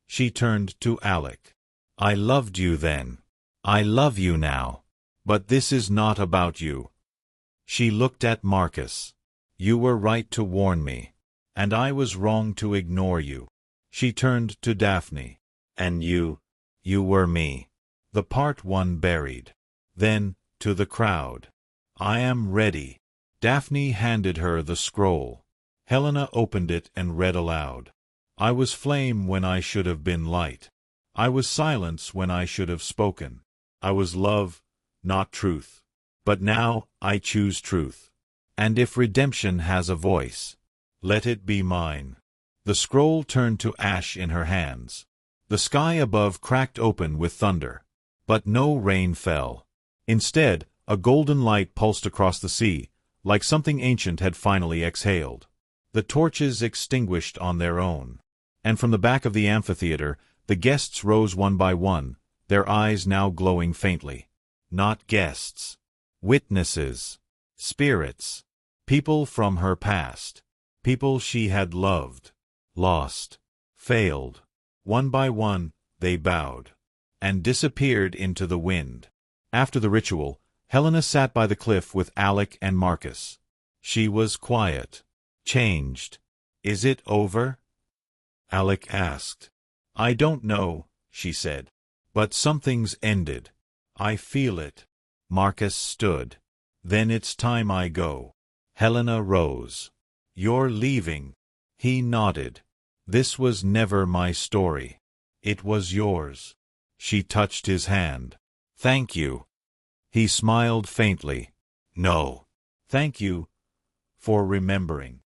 She turned to Alec. I loved you then. I love you now. But this is not about you. She looked at Marcus. You were right to warn me. And I was wrong to ignore you. She turned to Daphne. And you were me. The part one buried. Then, to the crowd. I am ready. Daphne handed her the scroll. Helena opened it and read aloud. I was flame when I should have been light. I was silence when I should have spoken. I was love, not truth. But now I choose truth. And if redemption has a voice, let it be mine. The scroll turned to ash in her hands. The sky above cracked open with thunder. But no rain fell. Instead, a golden light pulsed across the sea, like something ancient had finally exhaled. The torches extinguished on their own. And from the back of the amphitheater, the guests rose one by one, their eyes now glowing faintly. Not guests. Witnesses. Spirits. People from her past. People she had loved. Lost. Failed. One by one, they bowed. And disappeared into the wind. After the ritual, Helena sat by the cliff with Alec and Marcus. She was quiet. Changed. Is it over? Alec asked. I don't know, she said. But something's ended. I feel it. Marcus stood. Then it's time I go. Helena rose. You're leaving. He nodded. This was never my story. It was yours. She touched his hand. Thank you. He smiled faintly. No. Thank you for remembering.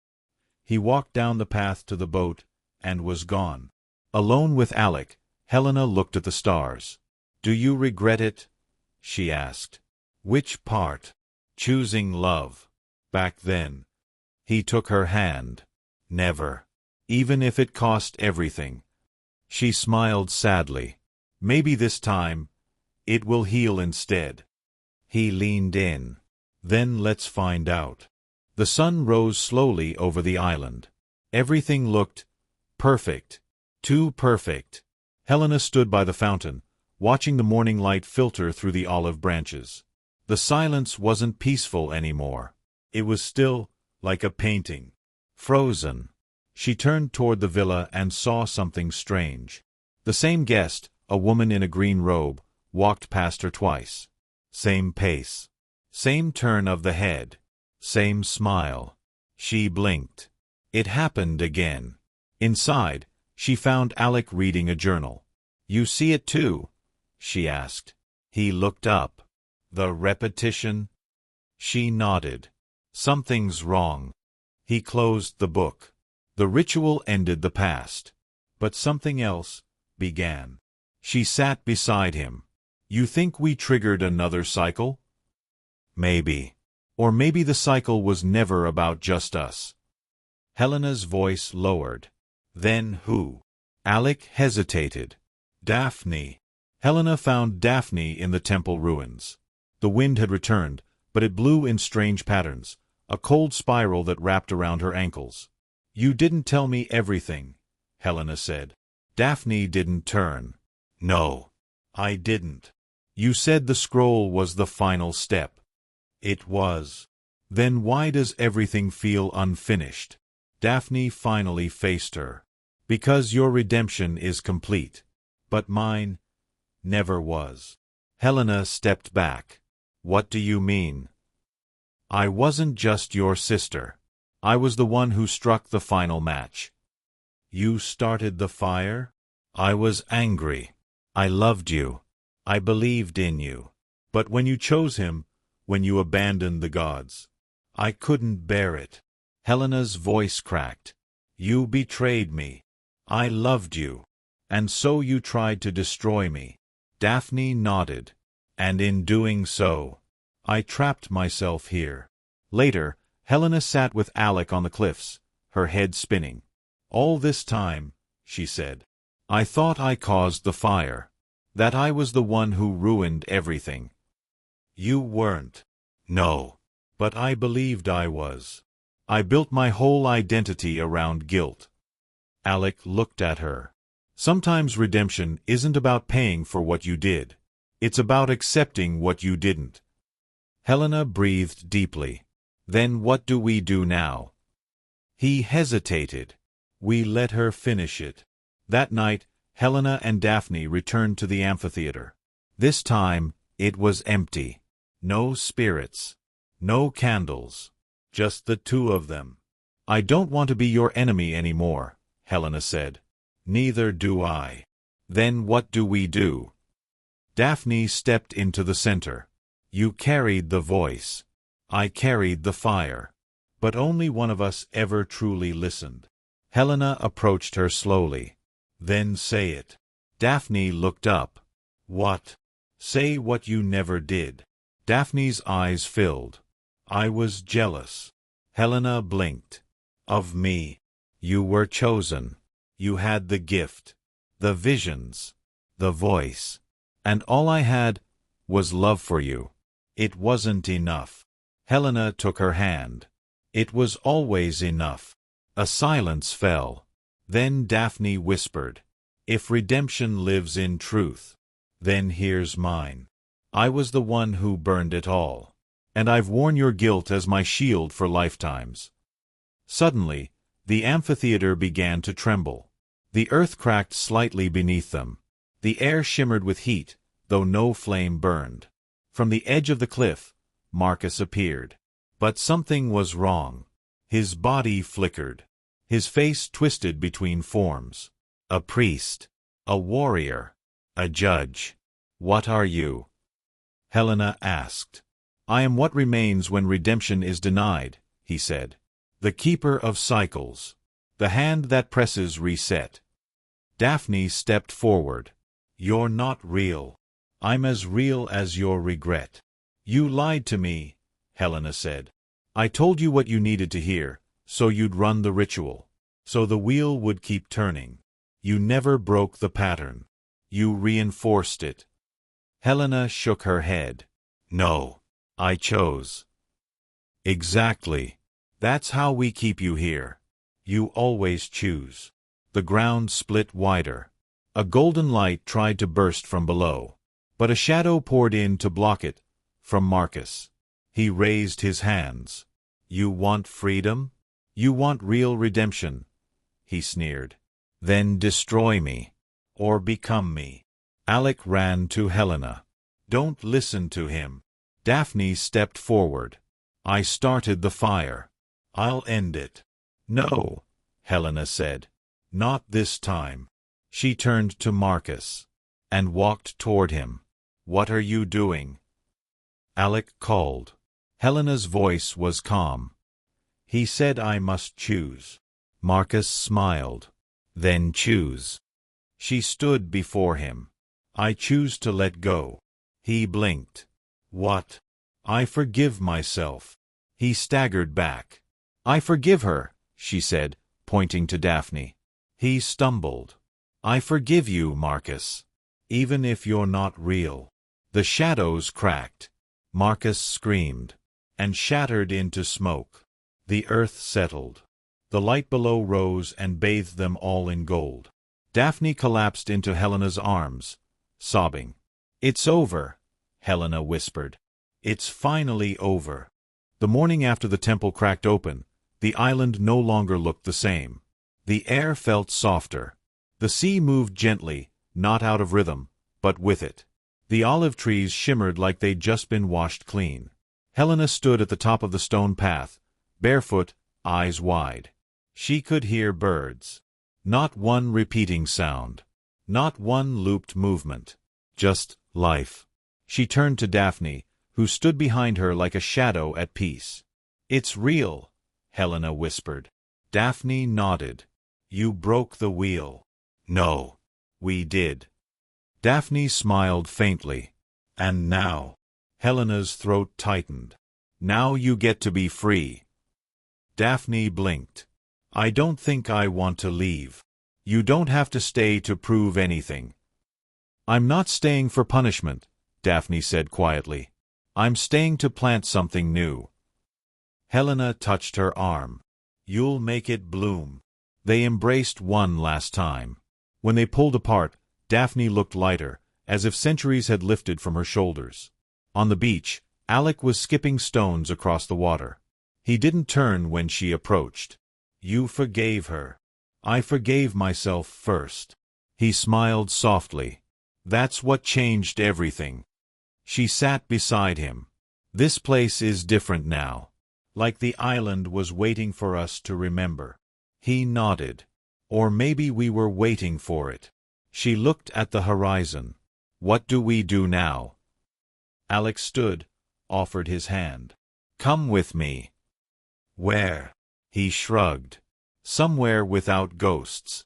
He walked down the path to the boat and was gone. Alone with Alec, Helena looked at the stars. Do you regret it? She asked. Which part? Choosing love. Back then. He took her hand. Never. Even if it cost everything. She smiled sadly. Maybe this time, it will heal instead. He leaned in. Then let's find out. The sun rose slowly over the island. Everything looked perfect. Too perfect. Helena stood by the fountain, watching the morning light filter through the olive branches. The silence wasn't peaceful anymore. It was still, like a painting. Frozen. She turned toward the villa and saw something strange. The same guest, a woman in a green robe, walked past her twice. Same pace. Same turn of the head. Same smile. She blinked. It happened again. Inside, she found Alec reading a journal. You see it too? She asked. He looked up. The repetition? She nodded. Something's wrong. He closed the book. The ritual ended the past. But something else began. She sat beside him. You think we triggered another cycle? Maybe. Or maybe the cycle was never about just us. Helena's voice lowered. Then who? Alec hesitated. Daphne. Helena found Daphne in the temple ruins. The wind had returned, but it blew in strange patterns, a cold spiral that wrapped around her ankles. You didn't tell me everything, Helena said. Daphne didn't turn. No, I didn't. You said the scroll was the final step. It was. Then why does everything feel unfinished? Daphne finally faced her. Because your redemption is complete. But mine never was. Helena stepped back. What do you mean? I wasn't just your sister. I was the one who struck the final match. You started the fire? I was angry. I loved you. I believed in you. But when you chose him, when you abandoned the gods, I couldn't bear it. Helena's voice cracked. You betrayed me. I loved you. And so you tried to destroy me. Daphne nodded. And in doing so, I trapped myself here. Later, Helena sat with Alec on the cliffs, her head spinning. All this time, she said, I thought I caused the fire. That I was the one who ruined everything. You weren't. No. But I believed I was. I built my whole identity around guilt. Alec looked at her. Sometimes redemption isn't about paying for what you did. It's about accepting what you didn't. Helena breathed deeply. Then what do we do now? He hesitated. We let her finish it. That night, Helena and Daphne returned to the amphitheater. This time, it was empty. No spirits. No candles. Just the two of them. I don't want to be your enemy anymore, Helena said. Neither do I. Then what do we do? Daphne stepped into the center. You carried the voice. I carried the fire. But only one of us ever truly listened. Helena approached her slowly. Then say it. Daphne looked up. What? Say what you never did. Daphne's eyes filled. I was jealous. Helena blinked. Of me. You were chosen. You had the gift. The visions. The voice. And all I had was love for you. It wasn't enough. Helena took her hand. It was always enough. A silence fell. Then Daphne whispered, If redemption lives in truth, then here's mine. I was the one who burned it all. And I've worn your guilt as my shield for lifetimes. Suddenly, the amphitheater began to tremble. The earth cracked slightly beneath them. The air shimmered with heat, though no flame burned. From the edge of the cliff, Marcus appeared. But something was wrong. His body flickered. His face twisted between forms. A priest. A warrior. A judge. What are you? Helena asked. I am what remains when redemption is denied, he said. The keeper of cycles. The hand that presses reset. Daphne stepped forward. You're not real. I'm as real as your regret. You lied to me, Helena said. I told you what you needed to hear, so you'd run the ritual. So the wheel would keep turning. You never broke the pattern. You reinforced it. Helena shook her head. No, I chose. Exactly. That's how we keep you here. You always choose. The ground split wider. A golden light tried to burst from below. But a shadow poured in to block it, from Marcus. He raised his hands. You want freedom? You want real redemption? He sneered. Then destroy me. Or become me. Alec ran to Helena. Don't listen to him. Daphne stepped forward. I started the fire. I'll end it. No, Helena said. Not this time. She turned to Marcus and walked toward him. What are you doing? Alec called. Helena's voice was calm. He said I must choose. Marcus smiled. Then choose. She stood before him. I choose to let go. He blinked. What? I forgive myself. He staggered back. I forgive her, she said, pointing to Daphne. He stumbled. I forgive you, Marcus. Even if you're not real. The shadows cracked. Marcus screamed and shattered into smoke. The earth settled. The light below rose and bathed them all in gold. Daphne collapsed into Helena's arms, sobbing. It's over, Helena whispered. It's finally over. The morning after the temple cracked open, the island no longer looked the same. The air felt softer. The sea moved gently, not out of rhythm, but with it. The olive trees shimmered like they'd just been washed clean. Helena stood at the top of the stone path, barefoot, eyes wide. She could hear birds. Not one repeating sound. Not one looped movement. Just life. She turned to Daphne, who stood behind her like a shadow at peace. It's real, Helena whispered. Daphne nodded. You broke the wheel. No, we did. Daphne smiled faintly. And now? Helena's throat tightened. Now you get to be free. Daphne blinked. I don't think I want to leave. You don't have to stay to prove anything. I'm not staying for punishment, Daphne said quietly. I'm staying to plant something new. Helena touched her arm. You'll make it bloom. They embraced one last time. When they pulled apart, Daphne looked lighter, as if centuries had lifted from her shoulders. On the beach, Alec was skipping stones across the water. He didn't turn when she approached. You forgave her. I forgave myself first. He smiled softly. That's what changed everything. She sat beside him. This place is different now. Like the island was waiting for us to remember. He nodded. Or maybe we were waiting for it. She looked at the horizon. What do we do now? Alec stood, offered his hand. Come with me. Where? He shrugged. Somewhere without ghosts.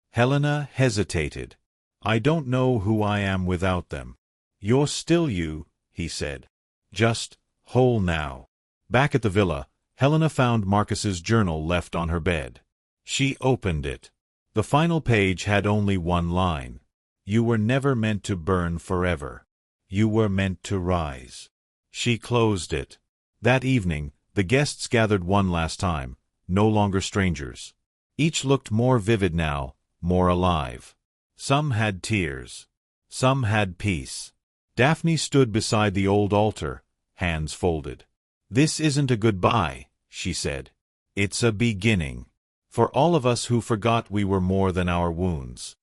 Helena hesitated. I don't know who I am without them. You're still you, he said. Just whole now. Back at the villa, Helena found Marcus's journal left on her bed. She opened it. The final page had only one line. You were never meant to burn forever. You were meant to rise. She closed it. That evening, the guests gathered one last time, no longer strangers. Each looked more vivid now, more alive. Some had tears. Some had peace. Daphne stood beside the old altar, hands folded. This isn't a goodbye, she said. It's a beginning. For all of us who forgot we were more than our wounds.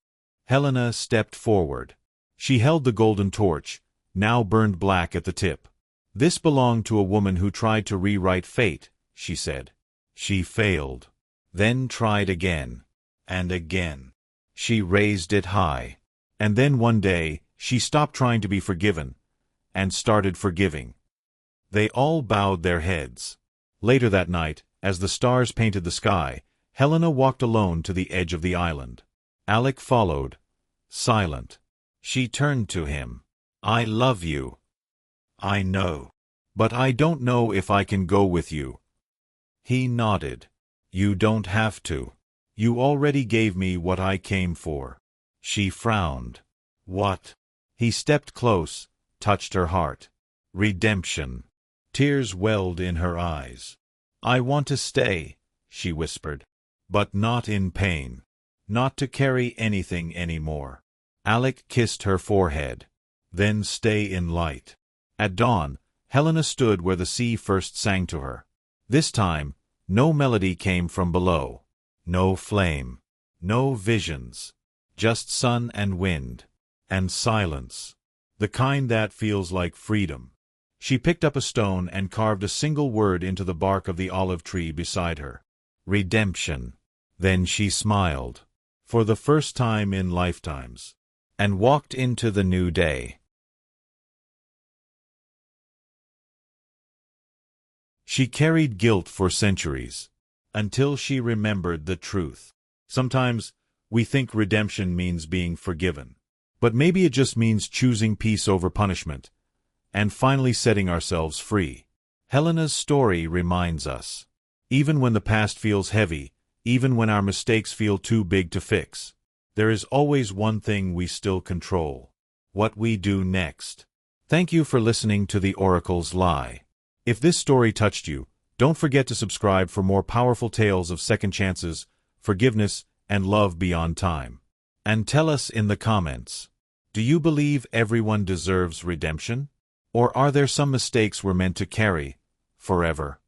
Helena stepped forward. She held the golden torch, now burned black at the tip. This belonged to a woman who tried to rewrite fate, she said. She failed. Then tried again. And again. She raised it high. And then one day, she stopped trying to be forgiven, and started forgiving. They all bowed their heads. Later that night, as the stars painted the sky, Helena walked alone to the edge of the island. Alec followed, silent. She turned to him. I love you. I know. But I don't know if I can go with you. He nodded. You don't have to. You already gave me what I came for. She frowned. What? He stepped close, touched her heart. Redemption. Tears welled in her eyes. I want to stay, she whispered. But not in pain. Not to carry anything anymore. Alec kissed her forehead. Then stay in light. At dawn, Helena stood where the sea first sang to her. This time, no melody came from below. No flame. No visions. Just sun and wind. And silence. The kind that feels like freedom. She picked up a stone and carved a single word into the bark of the olive tree beside her. Redemption. Then she smiled, for the first time in lifetimes, and walked into the new day. She carried guilt for centuries, until she remembered the truth. Sometimes we think redemption means being forgiven, but maybe it just means choosing peace over punishment, and finally setting ourselves free. Helena's story reminds us, even when the past feels heavy, even when our mistakes feel too big to fix, there is always one thing we still control: what we do next. Thank you for listening to The Oracle's Lie. If this story touched you, don't forget to subscribe for more powerful tales of second chances, forgiveness, and love beyond time. And tell us in the comments, do you believe everyone deserves redemption? Or are there some mistakes we're meant to carry forever?